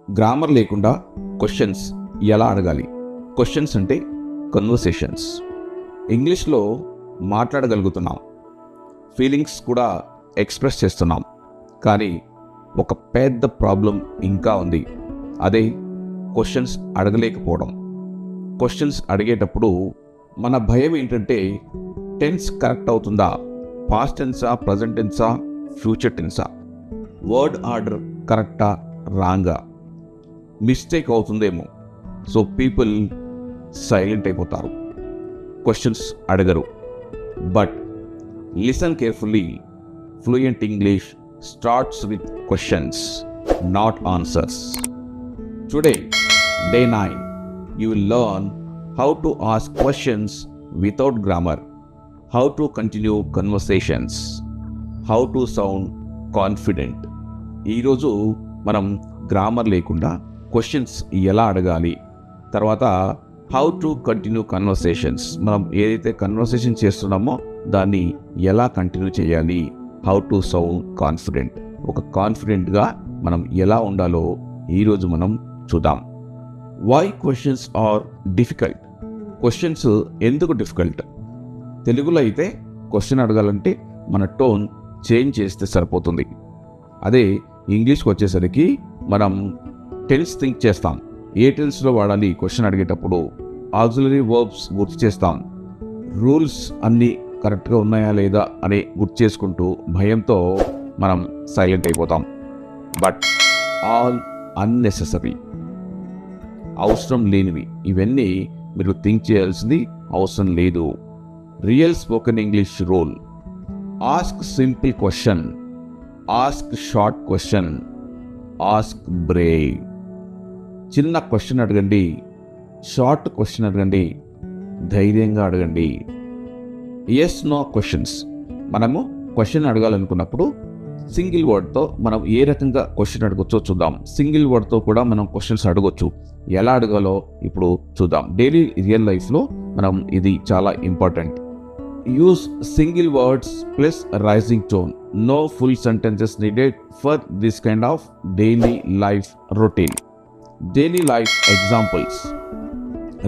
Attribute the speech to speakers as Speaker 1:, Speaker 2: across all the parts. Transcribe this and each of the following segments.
Speaker 1: Grammar లేకుండా questions ఎలా అడగాలి? క్వశ్చన్స్ అంటే కన్వర్సేషన్స్. ఇంగ్లీష్లో మాట్లాడగలుగుతున్నాం, ఫీలింగ్స్ కూడా ఎక్స్ప్రెస్ చేస్తున్నాం. కానీ ఒక పెద్ద ప్రాబ్లం ఇంకా ఉంది. అదే క్వశ్చన్స్ అడగలేకపోవడం. క్వశ్చన్స్ అడిగేటప్పుడు మన భయం ఏంటంటే టెన్స్ కరెక్ట్ అవుతుందా, పాస్ట్ టెన్సా, ప్రజెంట్ టెన్సా, ఫ్యూచర్ టెన్సా, వర్డ్ ఆర్డర్ కరెక్టా, రాంగా, మిస్టేక్ అవుతుందేమో. సో పీపుల్ సైలెంట్ అయిపోతారు, క్వశ్చన్స్ అడగరు. But listen carefully. Fluent English starts with questions, not answers. Today, day 9, you will learn how to ask questions without grammar, how to continue conversations, how to sound confident. ఈరోజు మనం grammar లేకుండా questions ఎలా అడగాలి, తర్వాత how to continue conversations, మనం ఏదైతే conversation చేస్తున్నామో దాన్ని ఎలా కంటిన్యూ చేయాలి, హౌ టు సౌండ్ కాన్ఫిడెంట్, ఒక కాన్ఫిడెంట్గా మనం ఎలా ఉండాలో ఈరోజు మనం చూద్దాం. Why questions are difficult? Questions ఎందుకు డిఫికల్ట్? తెలుగులో అయితే క్వశ్చన్ అడగాలంటే మన టోన్ చేంజ్ చేస్తే సరిపోతుంది. అదే ఇంగ్లీష్కి వచ్చేసరికి మనం టెన్స్ థింక్ చేస్తాం. ఏ టెన్స్లో వాడాలి క్వశ్చన్ అడిగేటప్పుడు, ఆక్సిలరీ వర్బ్స్ గుర్తు చేస్తాం, రూల్స్ అన్నీ కరెక్ట్గా ఉన్నాయా లేదా అని గుర్తు చేసుకుంటూ భయంతో మనం సైలెంట్ అయిపోతాం. బట్ ఆల్ అన్నెసెసరీ, అవసరం లేనివి. ఇవన్నీ మీరు థింక్ చేయాల్సింది అవసరం లేదు. Real spoken English rule: ask simple question, ask short question, ask brave. చిన్న క్వశ్చన్ అడగండి, షార్ట్ క్వశ్చన్ అడగండి, ధైర్యంగా అడగండి. Yes no questions. మనము క్వశ్చన్ అడగాలనుకున్నప్పుడు సింగిల్ వర్డ్తో మనం ఏ రకంగా క్వశ్చన్ అడగొచ్చో చూద్దాం. సింగిల్ వర్డ్తో కూడా మనం క్వశ్చన్స్ అడగొచ్చు. ఎలా అడగాలో ఇప్పుడు చూద్దాం. డైలీ రియల్ లైఫ్లో మనం ఇది చాలా important. Use single words plus rising tone. No full sentences needed for this kind of daily life routine. Daily life examples: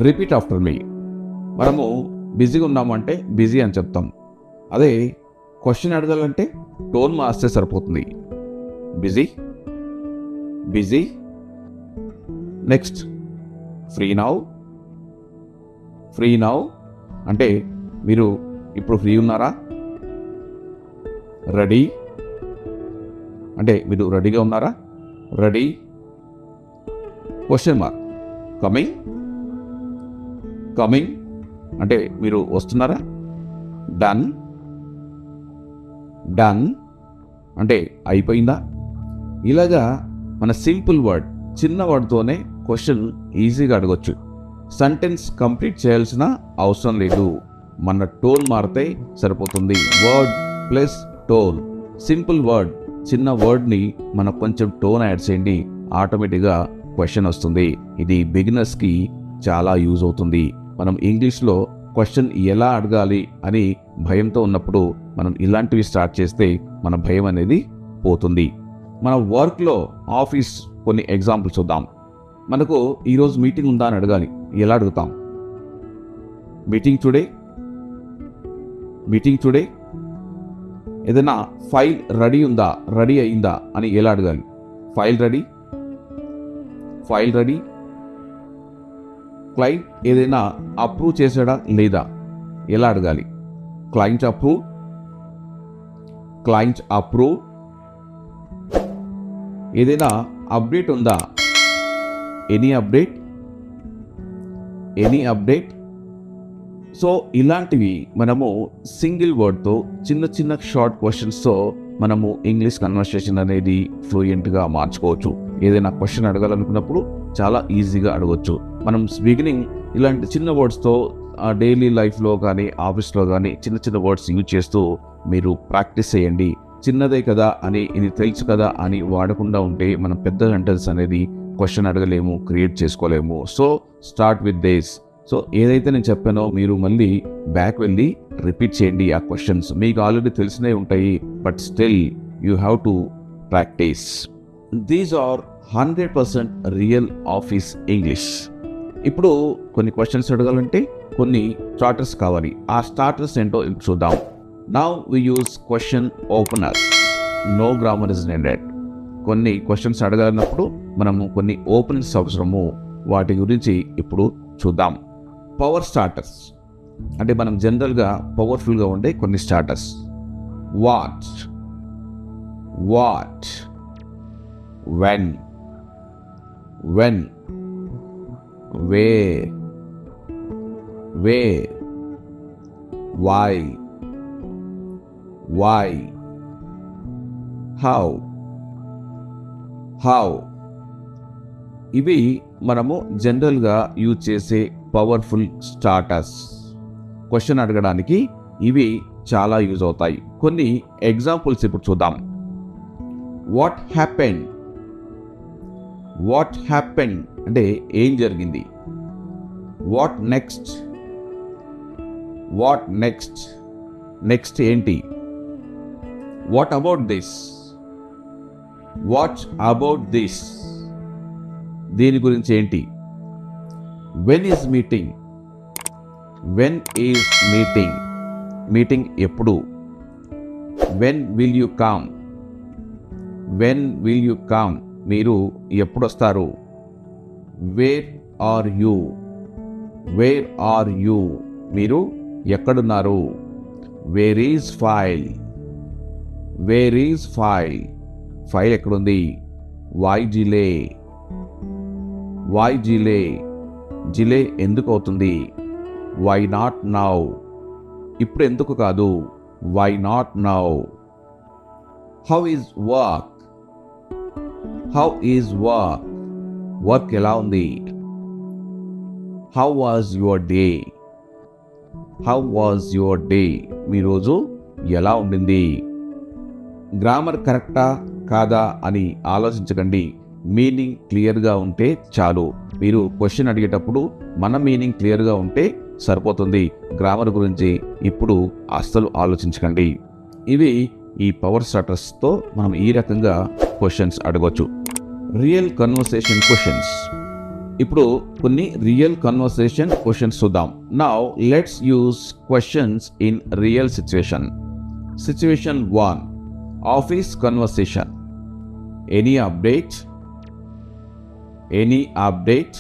Speaker 1: repeat after me. మనము బిజీగా ఉన్నామంటే బిజీ అని చెప్తాం. అదే క్వశ్చన్ అడగాలంటే టోన్ మార్స్తే సరిపోతుంది. Busy, busy. Next, free now. Free now అంటే మీరు ఇప్పుడు ఫ్రీ ఉన్నారా? రెడీ అంటే మీరు రెడీగా ఉన్నారా? Ready. Question mark. Coming. Coming అంటే మీరు వస్తున్నారా? డన్. డన్ అంటే అయిపోయిందా? ఇలాగా మన సింపుల్ వర్డ్, చిన్న వర్డ్తోనే క్వశ్చన్ ఈజీగా అడగొచ్చు. సెంటెన్స్ కంప్లీట్ చేయాల్సిన అవసరం లేదు, మన టోన్ మారితే సరిపోతుంది. Word plus tone. Simple word, చిన్న వర్డ్ని మనం కొంచెం టోన్ యాడ్ చేయండి, ఆటోమేటిక్గా క్వశ్చన్ వస్తుంది. ఇది బిగినర్స్కి చాలా యూజ్ అవుతుంది. మనం ఇంగ్లీష్లో క్వశ్చన్ ఎలా అడగాలి అని భయంతో ఉన్నప్పుడు మనం ఇలాంటివి స్టార్ట్ చేస్తే మన భయం అనేది పోతుంది. మన వర్క్లో ఆఫీస్ కొన్ని ఎగ్జాంపుల్స్ చూద్దాం. మనకు ఈరోజు మీటింగ్ ఉందా అని అడగాలి. ఎలా అడుగుతాం? Meeting today. Meeting today. ఏదైనా ఫైల్ రెడీ ఉందా, రెడీ అయిందా అని ఎలా అడగాలి? File ready. File ready. Client ఏదైనా అప్రూవ్ చేశాడా లేదా ఎలా అడగాలి? Client approve. Client approve. ఏదైనా అప్డేట్ ఉందా? Any update. Any update. So ఇలాంటివి మనము సింగిల్ వర్డ్తో, చిన్న చిన్న షార్ట్ క్వశ్చన్స్తో మనము ఇంగ్లీష్ కన్వర్సేషన్ అనేది ఫ్లూయెంట్గా మార్చుకోవచ్చు. ఏదైనా క్వశ్చన్ అడగాలనుకున్నప్పుడు చాలా ఈజీగా అడగవచ్చు. మనం బిగినింగ్ ఇలాంటి చిన్న వర్డ్స్తో డైలీ లైఫ్లో కానీ ఆఫీస్లో కానీ చిన్న చిన్న వర్డ్స్ యూజ్ చేస్తూ మీరు ప్రాక్టీస్ చేయండి. చిన్నదే కదా అని, ఇది తెలుసు కదా అని వాడకుండా ఉంటే మనం పెద్ద సెంటెన్స్ అనేది క్వశ్చన్ అడగలేము, క్రియేట్ చేసుకోలేము. So start with this. So ఏదైతే నేను చెప్పానో మీరు మళ్ళీ బ్యాక్ వెళ్ళి రిపీట్ చేయండి. ఆ క్వశ్చన్స్ మీకు ఆల్రెడీ తెలిసినవి ఉంటాయి, but still you have to practise. These are 100% real office English. ఇప్పుడు కొన్ని క్వశ్చన్స్ అడగాలంటే కొన్ని స్టార్టర్స్ కావాలి. ఆ స్టార్టర్స్ ఏంటో చూద్దాం. Now we use question opener. No grammar is needed. కొన్ని క్వశ్చన్స్ అడగాలన్నప్పుడు మనము కొన్ని ఓపెనర్స్ అవసరము. వాటి గురించి ఇప్పుడు చూద్దాం. పవర్ స్టార్టర్స్ అంటే మనం జనరల్గా పవర్ఫుల్గా ఉండే కొన్ని starters. What, what, when, when, where, where, why, why, how, how. ఇవి మనము జనరల్గా యూజ్ చేసే పవర్ఫుల్ స్టార్టర్స్. క్వశ్చన్ అడగడానికి ఇవి చాలా యూజ్ అవుతాయి. కొన్ని ఎగ్జాంపుల్స్ ఇప్పుడు చూద్దాం. వాట్ హ్యాపెన్, వాట్ హ్యాపెన్ అంటే ఏం జరిగింది. What next, what next, next ఏంటి. What about this, what about this, దీని గురించి ఏంటి. When is meeting, when is meeting, meeting ఎప్పుడు. When will you come, when will you come, మీరు ఎప్పుడు వస్తారు. Where are you, where are you, మీరు ఎక్కడున్నారు. Where is file, where is file, file ఎక్కడుంది. Why delay, why delay, delay ఎందుకు అవుతుంది. Why not now, ఇప్పుడు ఎందుకు కాదు. Why not now. How is work, how is work, work ఎలా ఉంది. How was your day, how was your day, మీ రోజు ఎలా ఉండింది. గ్రామర్ కరెక్టా కాదా అని ఆలోచించకండి. మీనింగ్ క్లియర్గా ఉంటే చాలు. మీరు క్వశ్చన్ అడిగేటప్పుడు మన మీనింగ్ క్లియర్గా ఉంటే సరిపోతుంది. గ్రామర్ గురించి ఇప్పుడు అస్సలు ఆలోచించకండి. ఇవి ఈ పవర్ స్టార్టర్స్తో మనం ఈ రకంగా క్వశ్చన్స్ అడగవచ్చు. Real conversation questions. ఇప్పుడు కొన్ని రియల్ కన్వర్సేషన్ క్వశ్చన్స్ చూద్దాం. Now let's use questions in real situation. Situation 1, office conversation. Any update, any update.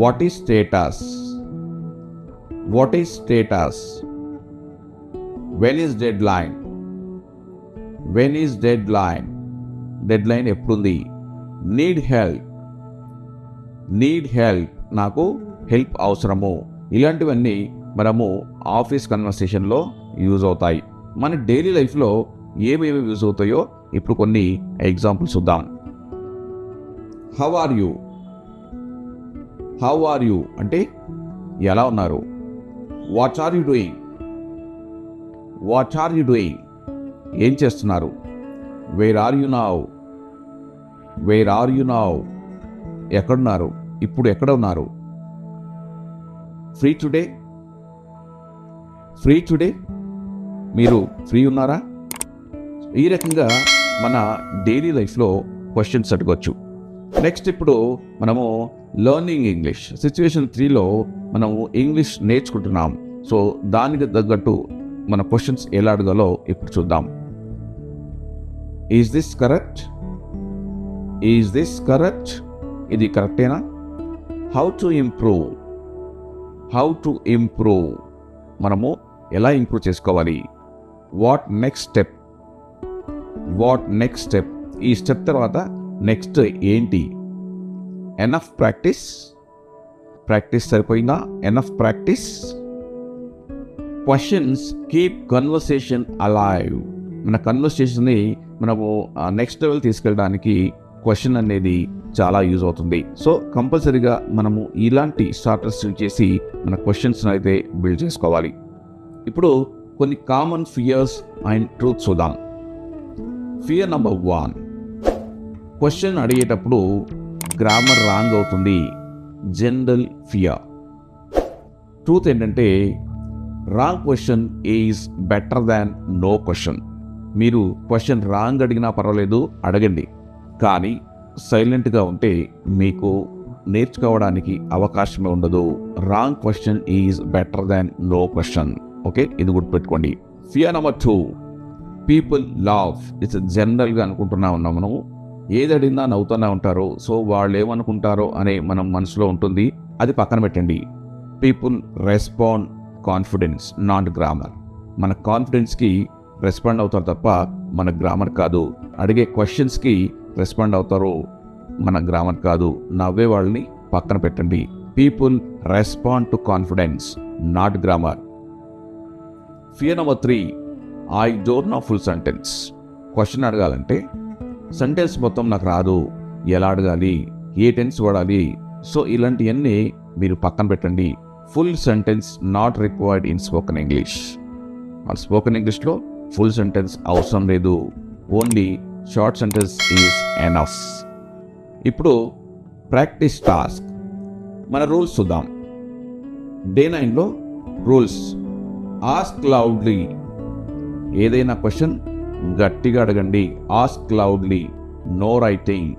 Speaker 1: What is status, what is status. When is deadline, when is deadline, deadline ఎప్పుడుంది. Need help, need help, నాకు help అవసరము. ఇలాంటివన్నీ మనము office కన్వర్సేషన్లో use అవుతాయి. మన daily లైఫ్లో ఏమేమి use అవుతాయో ఇప్పుడు కొన్ని ఎగ్జాంపుల్స్ చూద్దాం. How are you, how are you అంటే ఎలా ఉన్నారు. What are you doing, what are you doing, ఏం చేస్తున్నారు. Where are you now, where are you now, ఎక్కడున్నారు, ఇప్పుడు ఎక్కడ ఉన్నారు. ఫ్రీ టుడే, ఫ్రీ టుడే, మీరు ఫ్రీ ఉన్నారా. ఈ రకంగా మన డైలీ లైఫ్లో క్వశ్చన్స్ అడగవచ్చు. నెక్స్ట్ ఇప్పుడు మనము లెర్నింగ్ ఇంగ్లీష్. సిచ్యువేషన్ 3లో మనము ఇంగ్లీష్ నేర్చుకుంటున్నాం. సో దానికి తగ్గట్టు మన క్వశ్చన్స్ ఎలా అడగాలో ఇప్పుడు చూద్దాం. Is this correct, is this correct, ఇది కరెక్టేనా. How to improve, how to improve, మనము ఎలా ఇంప్రూవ్ చేసుకోవాలి. What next step, what next step, ఈ స్టెప్ తర్వాత నెక్స్ట్ ఏంటి. ఎనఫ్ ప్రాక్టీస్, ప్రాక్టీస్ సరిపోయిందా. Enough practice. Questions keep conversation alive, మన కన్వర్సేషన్ని మనము నెక్స్ట్ లెవెల్ తీసుకెళ్ళడానికి క్వశ్చన్ అనేది చాలా యూజ్ అవుతుంది. సో కంపల్సరీగా మనము ఇలాంటి స్టార్టర్స్ చేసి మన క్వశ్చన్స్ అయితే బిల్డ్ చేసుకోవాలి. ఇప్పుడు కొన్ని కామన్ ఫియర్స్ అండ్ ట్రూత్స్ చూద్దాం. ఫియర్ నెంబర్ 1, క్వశ్చన్ అడిగేటప్పుడు గ్రామర్ రాంగ్ అవుతుంది. General fear. ట్రూత్ ఏంటంటే wrong question is better than no question. మీరు క్వశ్చన్ రాంగ్ అడిగినా పర్వాలేదు, అడగండి. కానీ సైలెంట్గా ఉంటే మీకు నేర్చుకోవడానికి అవకాశమే ఉండదు. Wrong question is better than no question. Okay, ఇది గుర్తుపెట్టుకోండి. Fear number 2, people laugh. It's జనరల్గా అనుకుంటున్నా ఉన్నాం మనము, ఏది అడిగినా నవ్వుతూనే ఉంటారు, సో వాళ్ళు ఏమనుకుంటారో అనే మనం మనసులో ఉంటుంది, అది పక్కన పెట్టండి. People respond confidence, not grammar. మన కాన్ఫిడెన్స్కి రెస్పాండ్ అవుతారు తప్ప మన గ్రామర్ కాదు. అడిగే క్వశ్చన్స్కి రెస్పాండ్ అవుతారు, మన గ్రామర్ కాదు. నవ్వే వాళ్ళని పక్కన పెట్టండి. People respond to confidence, not grammar. Fear number 3, I don't know full sentence. Question అడగాలంటే సెంటెన్స్ మొత్తం నాకు రాదు, ఎలా అడగాలి, ఏ టెన్స్ వాడాలి, సో ఇలాంటివన్నీ మీరు పక్కన పెట్టండి. Full sentence not required in spoken English. Spoken ఇంగ్లీష్లో ఫుల్ సెంటెన్స్ అవసరం లేదు, only short sentence is enough. ఇప్పుడు ప్రాక్టీస్ టాస్క్, మన రూల్స్ చూద్దాం. డే 9లో రూల్స్: ఆస్క్ లౌడ్లీ. ఏదైనా క్వశ్చన్ గట్టిగా అడగండి. Ask loudly. నో రైటింగ్,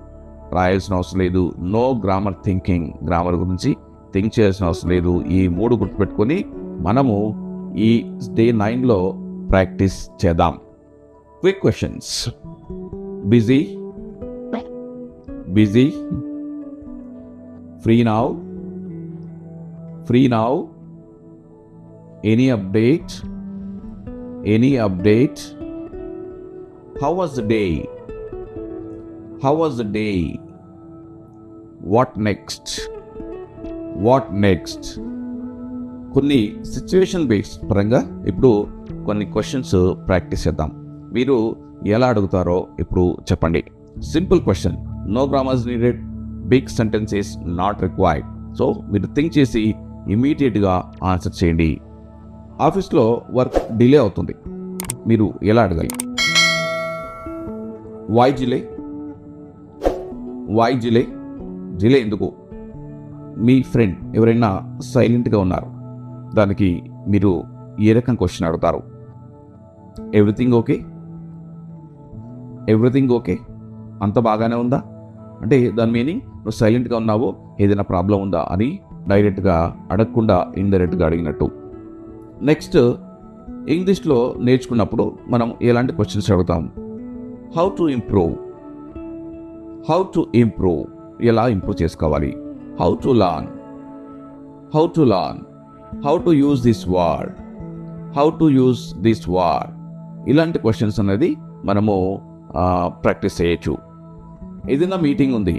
Speaker 1: రాయాల్సిన అవసరం లేదు. నో గ్రామర్ థింకింగ్, గ్రామర్ గురించి థింక్ చేయాల్సిన అవసరం లేదు. ఈ 3 గుర్తుపెట్టుకొని మనము ఈ డే 9లో ప్రాక్టీస్ చేద్దాం. Quick questions. Busy, busy, free now, free now, any update, any update, how was the day, how was the day, what next, what next. కొన్ని సిచ్యువేషన్ బేస్డ్ పరంగా ఇప్పుడు కొన్ని క్వశ్చన్స్ ప్రాక్టీస్ చేద్దాం. మీరు ఎలా అడుగుతారో ఇప్పుడు చెప్పండి. Simple question, no grammars needed, big sentence is not required. So మీరు థింక్ చేసి ఇమీడియట్గా ఆన్సర్ చేయండి. ఆఫీస్లో వర్క్ డిలే అవుతుంది, మీరు ఎలా అడగాలి? Why delay, why delay, delay ఎందుకు? మీ ఫ్రెండ్ ఎవరైనా సైలెంట్గా ఉన్నారు, దానికి మీరు ఏ రకం క్వశ్చన్ అడుగుతారు? ఎవ్రీథింగ్ ఓకే, ఎవ్రీథింగ్ ఓకే, అంత బాగానే ఉందా అంటే దాని మీనింగ్ నువ్వు సైలెంట్గా ఉన్నావో ఏదైనా ప్రాబ్లం ఉందా అని డైరెక్ట్గా అడగకుండా ఇండైరెక్ట్గా అడిగినట్టు. నెక్స్ట్, ఇంగ్లీష్లో నేర్చుకున్నప్పుడు మనం ఎలాంటి క్వశ్చన్స్ అడుగుతాం? How to improve, how to improve, ఎలా ఇంప్రూవ్ చేసుకోవాలి? How to learn, how to learn, how to use this word, how to use this word. ఇలాంటి క్వశ్చన్స్ అనేది మనము ప్రాక్టీస్ చేయొచ్చు. ఏదైనా మీటింగ్ ఉంది,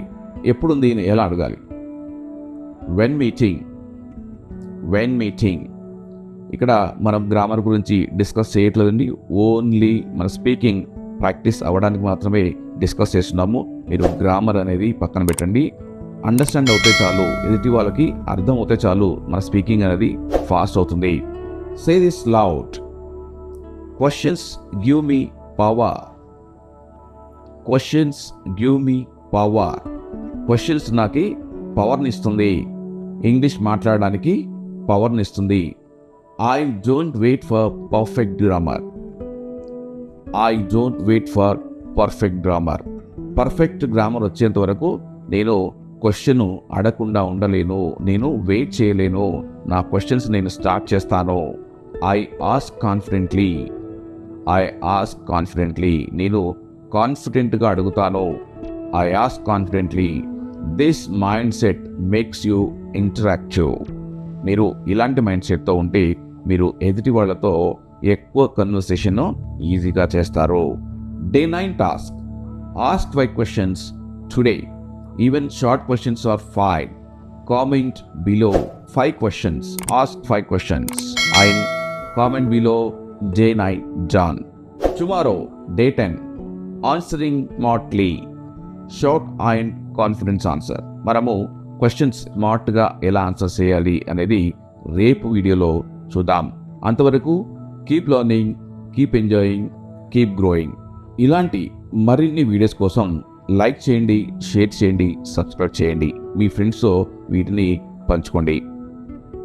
Speaker 1: ఎప్పుడుంది, ఎలా అడగాలి? When meeting, when meeting. ఇక్కడ మనం గ్రామర్ గురించి డిస్కస్ చేయట్లేదండి, ఓన్లీ మన స్పీకింగ్ ప్రాక్టీస్ అవ్వడానికి మాత్రమే డిస్కస్ చేస్తున్నాము. మీరు గ్రామర్ అనేది పక్కన పెట్టండి. అండర్స్టాండ్ అవుతే చాలు, ఎదుటి వాళ్ళకి అర్థం అవుతే చాలు, మన స్పీకింగ్ అనేది ఫాస్ట్ అవుతుంది. Say this loud, questions give me power, questions give me power. Questions నాకు పవర్ని ఇస్తుంది, ఇంగ్లీష్ మాట్లాడడానికి పవర్ని ఇస్తుంది. I don't wait for perfect grammar, I don't wait for perfect grammar. Perfect grammar వచ్చేంత వరకు నేను క్వశ్చన్ అడగకుండా ఉండలేను, నేను వెయిట్ చేయలేను, నా క్వశ్చన్స్ నేను స్టార్ట్ చేస్తాను. I ask confidently, I ask confidently, నేను కాన్ఫిడెంట్గా అడుగుతాను. I ask confidently. This mind set makes you interactive. మీరు ఇలాంటి మైండ్ సెట్తో ఉంటే మీరు ఎదుటి వాళ్ళతో ఎక్కువ కన్వర్సేషన్ ఈజీగా చేస్తారు. Day 9 task, ask 5 questions today. Even short questions are fine. Comment below 5 questions. Ask 5 questions. And comment below day 9 done. Tomorrow, day 10. Answering smartly. Short and confidence answer. మనము క్వశ్చన్స్ స్మార్ట్గా ఎలా ఆన్సర్ చేయాలి అనేది రేపు వీడియోలో చూద్దాం. అంతవరకు keep learning, keep enjoying, keep growing. ఇలాంటి మరిన్ని వీడియోస్ కోసం లైక్ చేయండి, షేర్ చేయండి, సబ్స్క్రైబ్ చేయండి. మీ ఫ్రెండ్స్తో వీటిని పంచుకోండి.